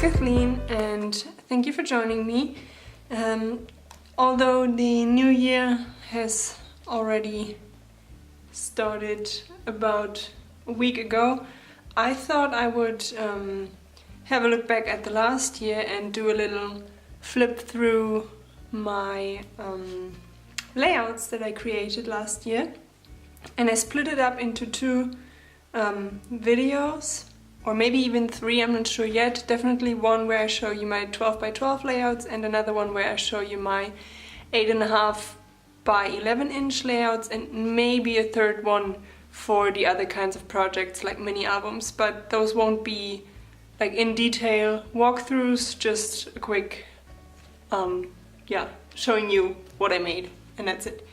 Kathleen and thank you for joining me. Although the new year has already started about a week ago, I thought I would have a look back at the last year and do a little flip through my layouts that I created last year. And I split it up into two videos, or maybe even three, I'm not sure yet. Definitely one where I show you my 12 by 12 layouts and another one where I show you my 8.5 by 11 inch layouts, and maybe a third one for the other kinds of projects like mini albums, but those won't be like in detail walkthroughs, just a quick showing you what I made, and that's it.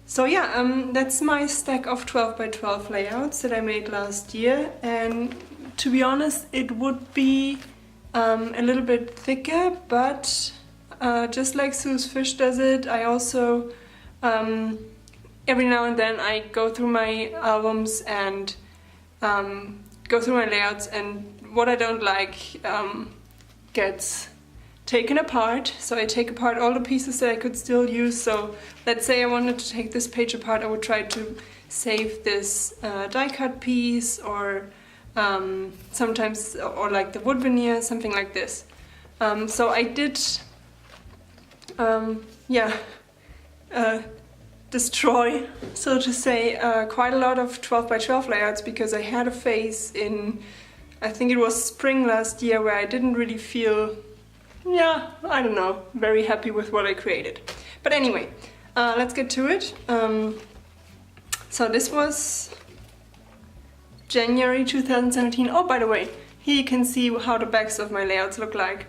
So yeah, that's my stack of 12 by 12 layouts that I made last year, and to be honest it would be a little bit thicker, but just like Sue's Fish does it, I also every now and then I go through my albums and go through my layouts, and what I don't like gets taken apart. So I take apart all the pieces that I could still use. So let's say I wanted to take this page apart, I would try to save this die cut piece, or sometimes, or like the wood veneer, something like this. So I did destroy, so to say, quite a lot of 12 by 12 layouts, because I had a phase in, I think it was spring last year, where I didn't really feel, I don't know, very happy with what I created. But anyway, let's get to it. So this was January 2017. Oh, by the way, here you can see how the backs of my layouts look like.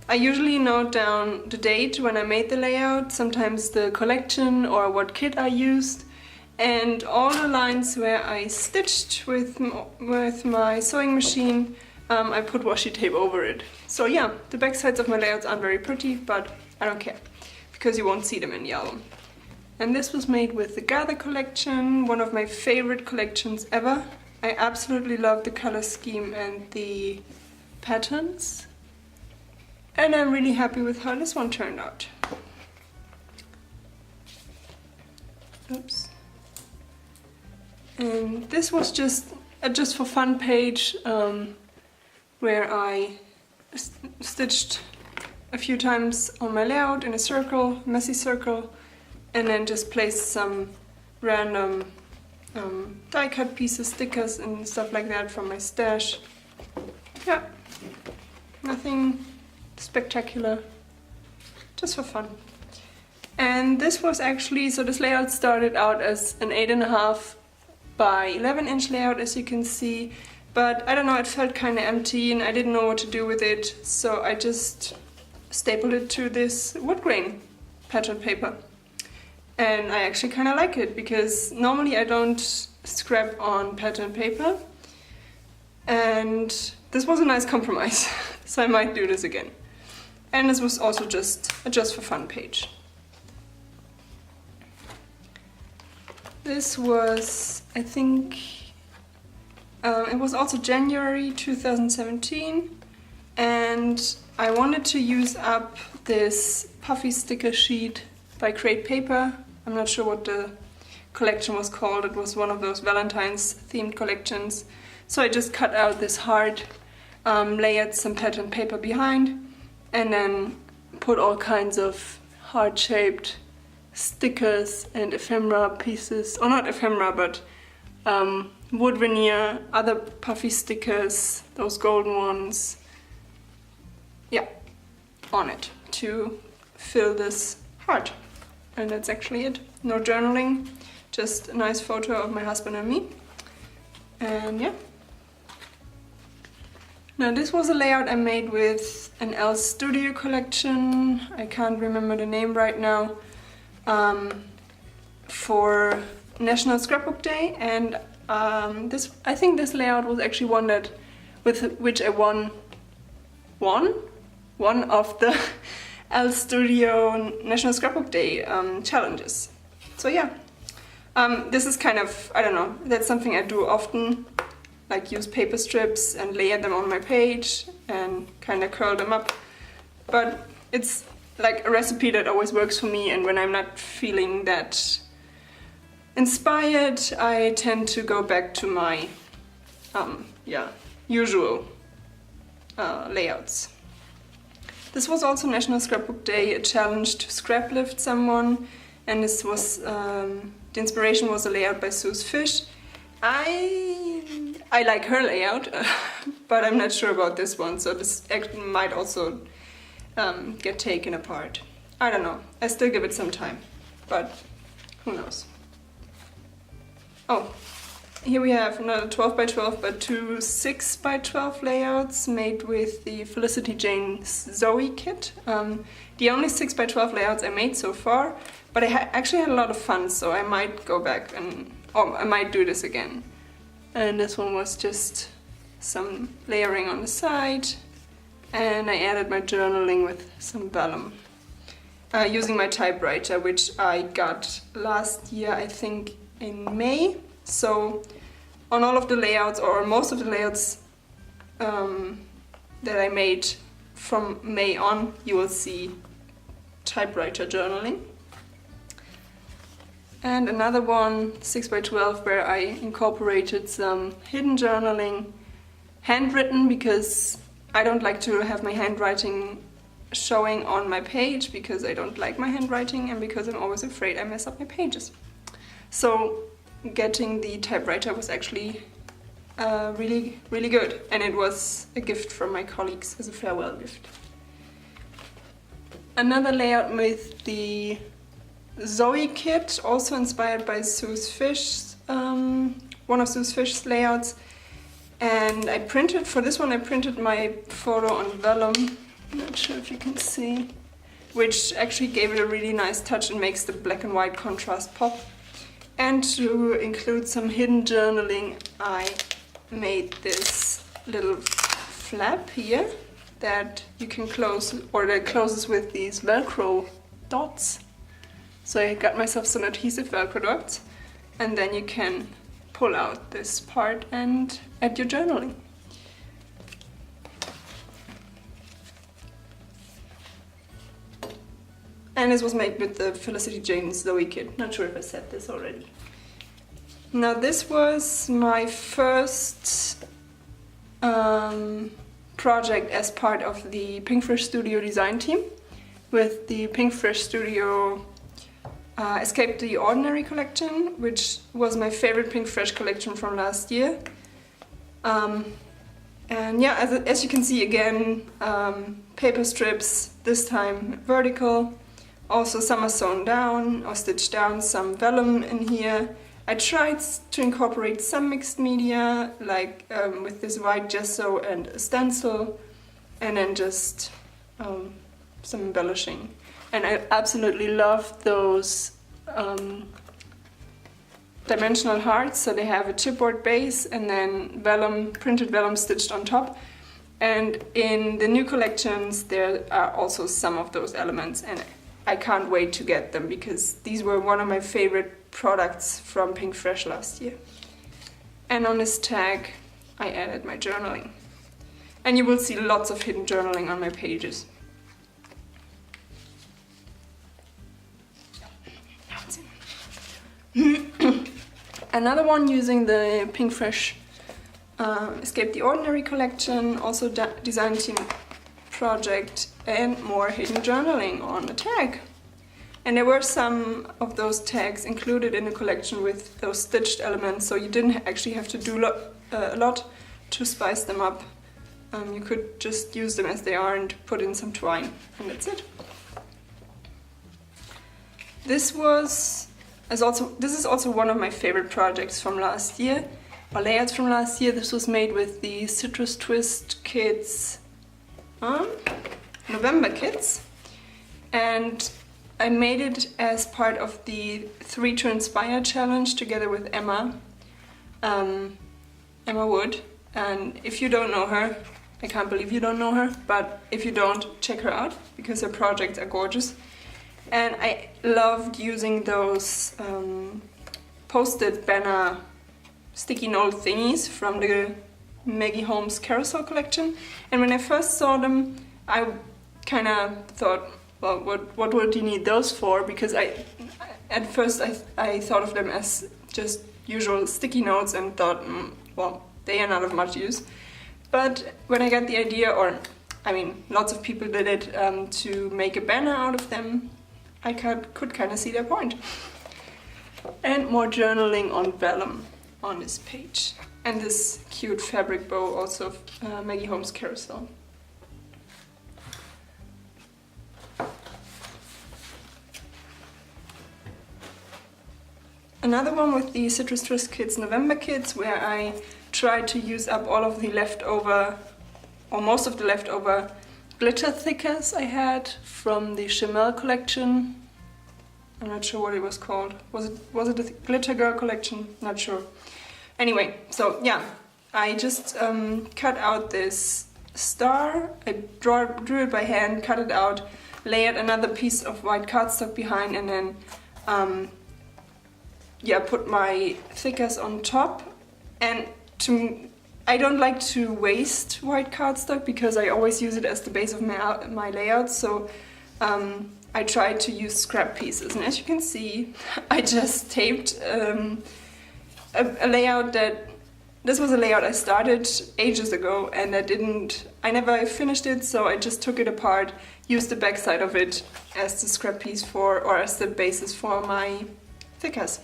I usually note down the date when I made the layout, sometimes the collection or what kit I used, and all the lines where I stitched with my sewing machine, I put washi tape over it. So yeah, the back sides of my layouts aren't very pretty, but I don't care, because you won't see them in the album. And this was made with the Gather collection, one of my favorite collections ever. I absolutely love the color scheme and the patterns. And I'm really happy with how this one turned out. Oops. And this was just a just for fun page where I stitched a few times on my layout in a circle, messy circle, and then just placed some random die cut pieces, stickers and stuff like that from my stash. Yeah, nothing spectacular, just for fun. And this was actually, so this layout started out as an 8.5 by 11 inch layout, as you can see, but I don't know, it felt kind of empty and I didn't know what to do with it, so I just stapled it to this wood grain pattern paper. And I actually kind of like it, because normally I don't scrap on pattern paper, and this was a nice compromise, so I might do this again. And this was also just a just for fun page. This was, I think, it was also January 2017, and I wanted to use up this puffy sticker sheet by Crate Paper. I'm not sure what the collection was called, it was one of those Valentine's themed collections. So I just cut out this hard, layered some pattern paper behind, and then put all kinds of heart-shaped stickers and ephemera pieces, or not ephemera, but wood veneer, other puffy stickers, those golden ones, yeah, on it to fill this heart. And that's actually it. No journaling, just a nice photo of my husband and me. And yeah. Now this was a layout I made with an L Studio collection, I can't remember the name right now, for National Scrapbook Day, and I think this layout was actually one that with which I won one of the L Studio National Scrapbook Day challenges. So yeah, this is kind of, I don't know, that's something I do often. like use paper strips and layer them on my page and kind of curl them up. But it's like a recipe that always works for me, and when I'm not feeling that inspired, I tend to go back to my usual layouts. This was also National Scrapbook Day, a challenge to scrap lift someone, and this was the inspiration was a layout by Sue's Fish. I like her layout, but I'm not sure about this one, so this might also get taken apart. I don't know. I still give it some time, but who knows. Oh, here we have another 12 by 12 but two 6 by 12 layouts made with the Felicity Jane's Zoe kit. The only 6 by 12 layouts I made so far, but I actually had a lot of fun, so I might go back or I might do this again. And this one was just some layering on the side, and I added my journaling with some vellum. Using my typewriter, which I got last year, I think in May. So on all of the layouts, or most of the layouts that I made from May on, you will see typewriter journaling. And another one, 6 by 12, where I incorporated some hidden journaling, handwritten, because I don't like to have my handwriting showing on my page, because I don't like my handwriting and because I'm always afraid I mess up my pages. So getting the typewriter was actually really, really good, and it was a gift from my colleagues as a farewell gift. Another layout with the Zoe kit, also inspired by Sue's Fish, one of Sue's Fish's layouts, and I printed, for this one I printed my photo on vellum, I'm not sure if you can see, which actually gave it a really nice touch and makes the black and white contrast pop. And to include some hidden journaling, I made this little flap here that you can close, or that closes with these Velcro dots. So I got myself some adhesive Velcro dots, and then you can pull out this part and add your journaling. And this was made with the Felicity Jane's Zoe kit. Not sure if I said this already. Now this was my first project as part of the Pinkfresh Studio design team, with the Pinkfresh Studio Escape the Ordinary collection, which was my favorite Pinkfresh collection from last year. And yeah, as you can see again, paper strips, this time vertical. Also some are sewn down or stitched down, some vellum in here. I tried to incorporate some mixed media, like with this white gesso and a stencil, and then just some embellishing. And I absolutely love those dimensional hearts, so they have a chipboard base and then vellum, printed vellum stitched on top. And in the new collections there are also some of those elements, and I can't wait to get them, because these were one of my favorite products from Pinkfresh last year. And on this tag I added my journaling. And you will see lots of hidden journaling on my pages. Another one using the Pinkfresh Escape the Ordinary collection, also design team project, and more hidden journaling on the tag. And there were some of those tags included in the collection with those stitched elements, so you didn't actually have to do a lot to spice them up. You could just use them as they are and put in some twine, and that's it. This is also one of my favorite projects from last year, or layouts from last year. This was made with the Citrus Twist Kids November kits, and I made it as part of the 3 to Inspire challenge together with Emma Wood. And if you don't know her, I can't believe you don't know her, but if you don't, check her out, because her projects are gorgeous. And I loved using those post-it banner sticky note thingies from the Maggie Holmes Carousel collection. And when I first saw them, I kind of thought, well, what would you need those for? Because at first I thought of them as just usual sticky notes and thought, well, they are not of much use. But when I got the idea, or I mean, lots of people did it, to make a banner out of them, I could kind of see their point. And more journaling on vellum on this page. And this cute fabric bow also of Maggie Holmes Carousel. Another one with the Citrus Twist Kids November kits, where I tried to use up all of the leftover, or most of the leftover glitter thickers I had from the Chamel collection. I'm not sure what it was called. Was it the Glitter Girl collection? Not sure. Anyway, so yeah, I just cut out this star. I drew it by hand, cut it out, layered another piece of white cardstock behind, and then yeah, put my thickers on top. And I don't like to waste white cardstock because I always use it as the base of my layout. So I tried to use scrap pieces, and as you can see, I just taped a layout this was a layout I started ages ago, and I never finished it, so I just took it apart, used the back side of it as the scrap piece or as the basis for my thickers.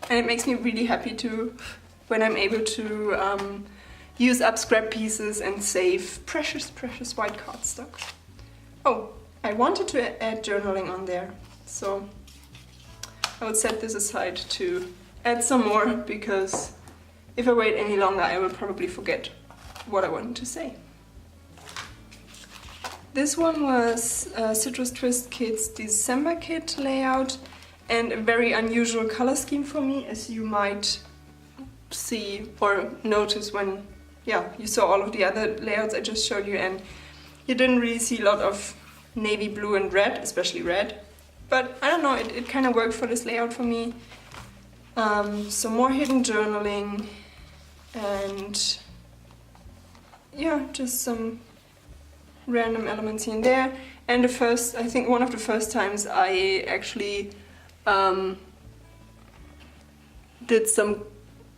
And it makes me really happy when I'm able to use up scrap pieces and save precious, precious white cardstock. Oh, I wanted to add journaling on there, so I would set this aside to add some more, because if I wait any longer I will probably forget what I wanted to say. This one was Citrus Twist Kids December kit layout, and a very unusual color scheme for me, as you might see or notice when you saw all of the other layouts I just showed you, and you didn't really see a lot of navy blue and red, especially red. But I don't know, it kind of worked for this layout for me. Some more hidden journaling, and yeah, just some random elements here and there. And I think one of the first times I actually did some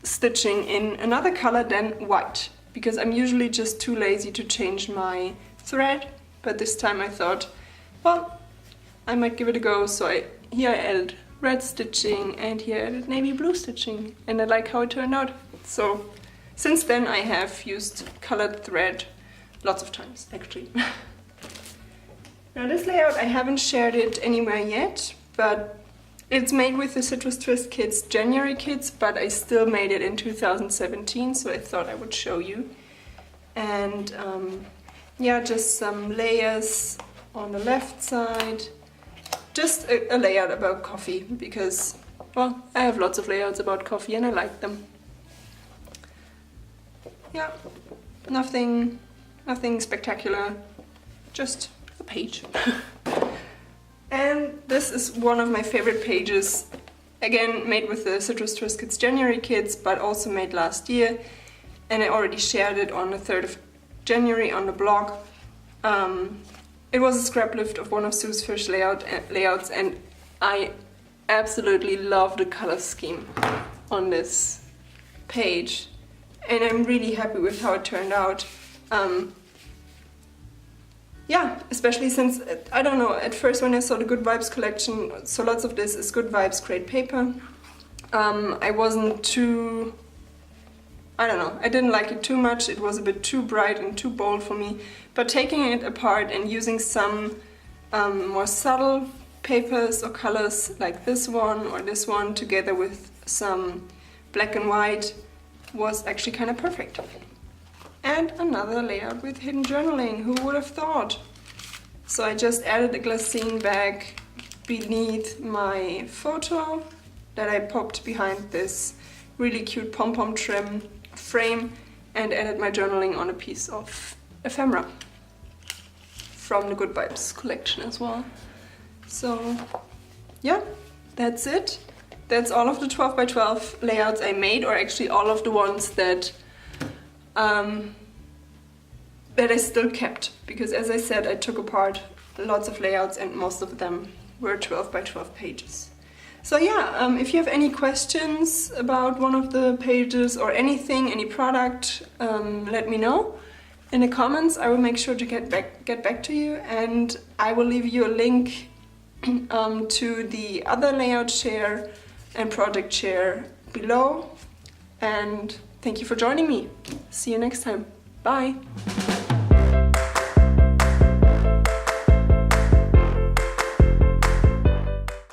stitching in another color than white, because I'm usually just too lazy to change my thread. But this time I thought, well, I might give it a go, so here I added red stitching, and here I added navy blue stitching, and I like how it turned out. So since then I have used colored thread lots of times, actually. Now this layout, I haven't shared it anywhere yet, but it's made with the Citrus Twist Kids January kits, but I still made it in 2017, so I thought I would show you. And yeah, just some layers on the left side. Just a layout about coffee, because, well, I have lots of layouts about coffee and I like them. Yeah, nothing spectacular, just a page. And this is one of my favorite pages, again made with the Citrus Twist Kids January kits, but also made last year, and I already shared it on the 3rd of January on the blog. It was a scrap lift of one of Sue's Fish layouts, and I absolutely love the color scheme on this page, and I'm really happy with how it turned out. Yeah, especially since, I don't know, at first when I saw the Good Vibes collection, so lots of this is Good Vibes Great Paper, I wasn't too, I don't know, I didn't like it too much. It was a bit too bright and too bold for me. But taking it apart and using some more subtle papers or colors like this one or this one together with some black and white was actually kind of perfect. And another layout with hidden journaling, who would have thought? So I just added a glassine bag beneath my photo that I popped behind this really cute pom-pom trim frame, and added my journaling on a piece of ephemera from the Good Vibes collection as well. So yeah, that's it. that's all of the 12 by 12 layouts I made, or actually all of the ones that that I still kept, because as I said, I took apart lots of layouts and most of them were 12 by 12 pages. So yeah, if you have any questions about one of the pages or anything, any product, let me know in the comments. I will make sure to get back to you, and I will leave you a link to the other layout share and project share below. And thank you for joining me. See you next time. Bye.